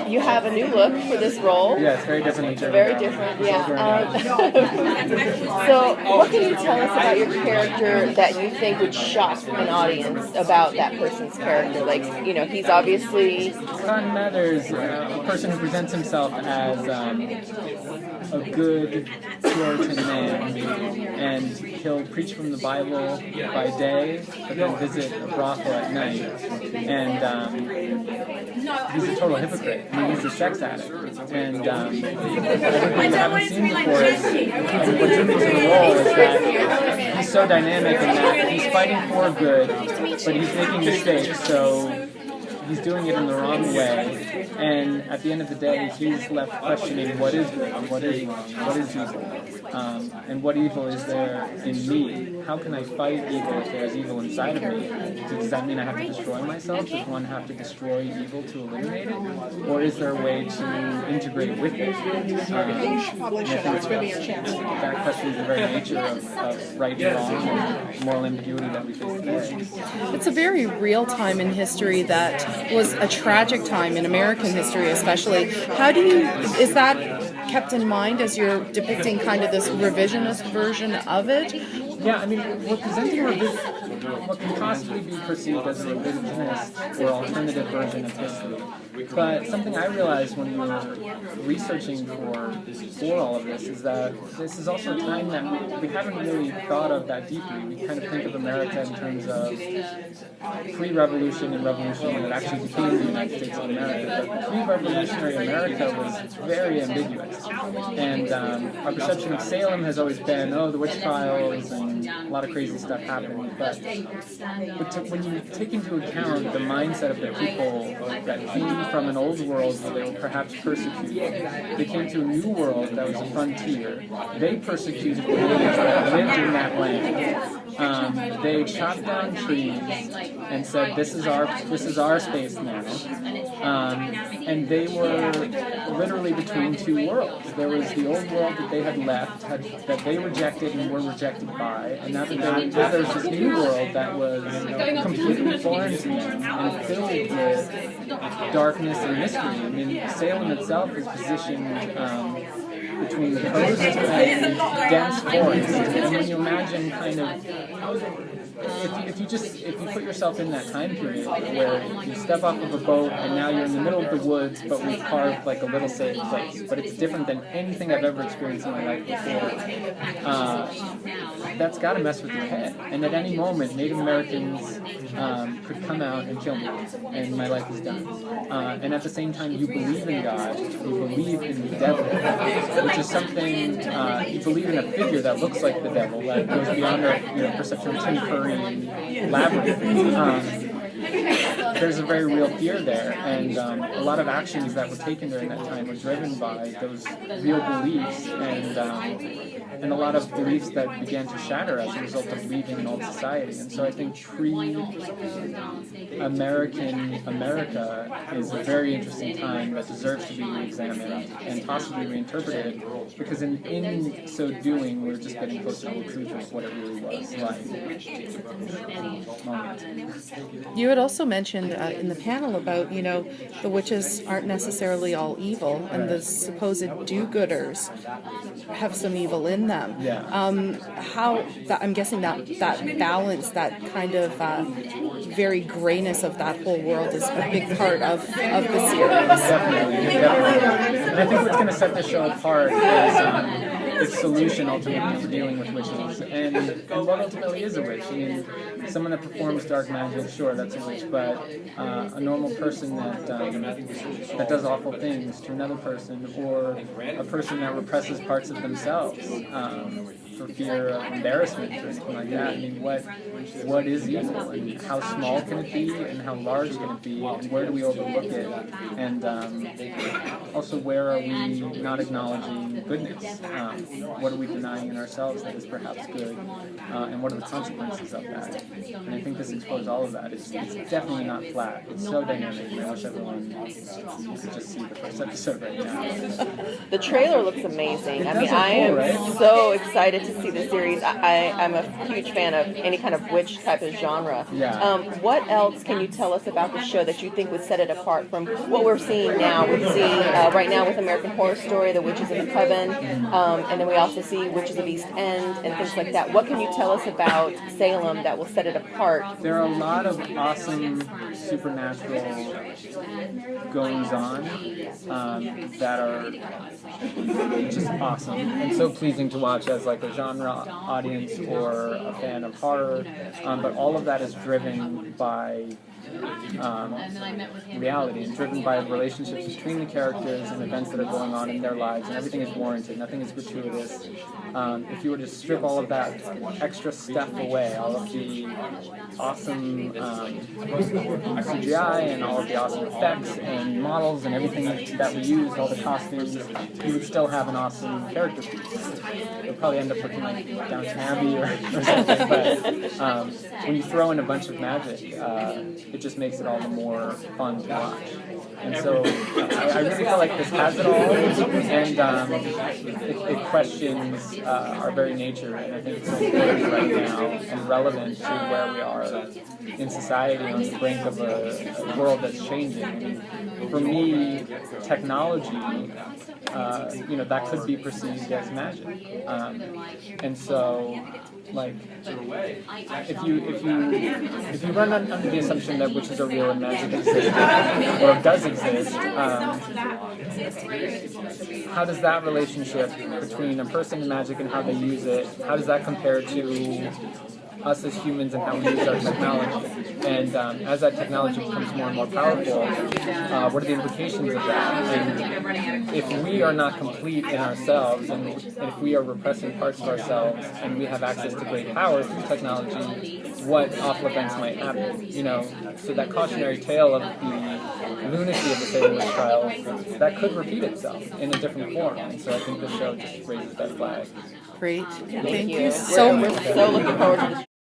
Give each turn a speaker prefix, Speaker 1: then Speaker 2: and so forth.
Speaker 1: you have a new look for this role.
Speaker 2: Yeah, it's very different.
Speaker 1: Very different, yeah. So, what can you tell us about your character that you think would shock an audience about that person's character? Like, he's obviously...
Speaker 2: Cotton Mather's a person who presents himself as a good Puritan man, and he'll preach from the Bible by day, but then visit a brothel at night, and he's a total hypocrite. I mean, he's a sex addict, and I think what you haven't seen before is what drew me to the role is that he's so dynamic in that he's fighting for good, but he's making mistakes, so he's doing it in the wrong way, and at the end of the day, he's left questioning what is good, what is evil, and what evil is there in me? How can I fight evil if there's evil inside of me? Does that mean I have to destroy myself? Does one have to destroy evil to eliminate it? Or is there a way to integrate with it? That questions the very nature of right and wrong and moral ambiguity that we face today.
Speaker 3: It's a very real time in history that was a tragic time in American history, especially. Is that kept in mind as you're depicting kind of this revisionist version of it?
Speaker 2: Yeah, I mean, we're presenting what can possibly be perceived as a revisionist or alternative version of history. But something I realized when we were researching for all of this is that this is also a time that we haven't really thought of that deeply. We kind of think of America in terms of pre-revolution and revolution when it actually became the United States of America. But pre-revolutionary America was very ambiguous. And our perception of Salem has always been, the witch trials and a lot of crazy stuff happened. But when you take into account the mindset of the people that came from an old world where they were perhaps persecuted, they came to a new world that was a frontier. They persecuted the natives that lived in that land. They chopped down trees and said, "This is our space now." And they were literally between two worlds. There was the old world that they had left, that they rejected and were rejected by, and now there was this new world that was completely foreign to them and filled with darkness and mystery. I mean, Salem itself is positioned between the coast and dense forest. And when you imagine kind of, if you put yourself in that time period where you step off of a boat and now you're in the middle of the woods, but we've carved like a little safe place, but it's different than anything I've ever experienced in my life before, that's got to mess with your head. And at any moment, Native Americans could come out and kill me, and my life is done. And at the same time, you believe in God, you believe in the devil, which is something, you believe in a figure that looks like the devil, that goes beyond our perception of Tim Curry and Labyrinth. There's a very real fear there, and a lot of actions that were taken during that time were driven by those real beliefs, and a lot of beliefs that began to shatter as a result of leaving an old society. And so I think pre-American America is a very interesting time that deserves to be re-examined and possibly reinterpreted, because in so doing, we're just getting closer to the truth of what it really was like.
Speaker 3: You had also mentioned in the panel about, the witches aren't necessarily all evil, and the supposed do-gooders have some evil in them.
Speaker 2: Yeah.
Speaker 3: I'm guessing that balance, that kind of very grayness of that whole world is a big part of the series.
Speaker 2: Definitely. And I think what's going to set the show apart is its solution ultimately for dealing with witches, and what ultimately is a witch. I mean, someone that performs dark magic, sure, that's a witch, but a normal person that does awful things to another person, or a person that represses parts of themselves for fear of embarrassment or something like that. I mean, what is evil, and how small can it be, and how large can it be, and where do we overlook it, and also where are we not acknowledging goodness? What are we denying in ourselves that is perhaps good, and what are the consequences of that? And I think this exposed all of that. It's definitely not flat. It's so dynamic. I wish everyone could just see the first episode right now.
Speaker 1: The trailer looks amazing.
Speaker 2: I
Speaker 1: am so excited to see the series. I'm a huge fan of any kind of witch type of genre.
Speaker 2: Yeah.
Speaker 1: What else can you tell us about the show that you think would set it apart from what we're seeing now? We see right now with American Horror Story, The Witches of the Coven, and then we also see Witches of East End and things like that. What can you tell us about Salem that will set it apart?
Speaker 2: There are a lot of awesome supernatural goings-on that are just awesome and so pleasing to watch as like a genre audience or a fan of horror, but all of that is driven by reality and driven by relationships between the characters and events that are going on in their lives, and everything is warranted, nothing is gratuitous. If you were to strip all of that extra stuff away, all of the awesome CGI and all of the awesome effects and models and everything that we used, all the costumes, you would still have an awesome character piece. It would probably end up looking like Downton Abbey or something, but when you throw in a bunch of magic, it just makes it all the more fun to watch. And so I really feel like this has it all, and it questions our very nature, and I think it's so important right now and relevant to where we are in society on the brink of a world that's changing. For me, technology, that could be perceived as magic, and so like if you run under the assumption that witches are real and magic exists or does exist, how does that relationship between a person and magic and how they use it, how does that compare to us as humans and how we use our technology? And as that technology becomes more and more powerful, what are the implications of that? And if we are not complete in ourselves, and if we are repressing parts of ourselves, and we have access to great power through technology, what awful events might happen? So that cautionary tale of the lunacy of the Salem witch trials, that could repeat itself in a different form. And so I think this show just raises that flag.
Speaker 3: Great. Thank you
Speaker 1: We're
Speaker 3: so much.
Speaker 1: so looking forward to this.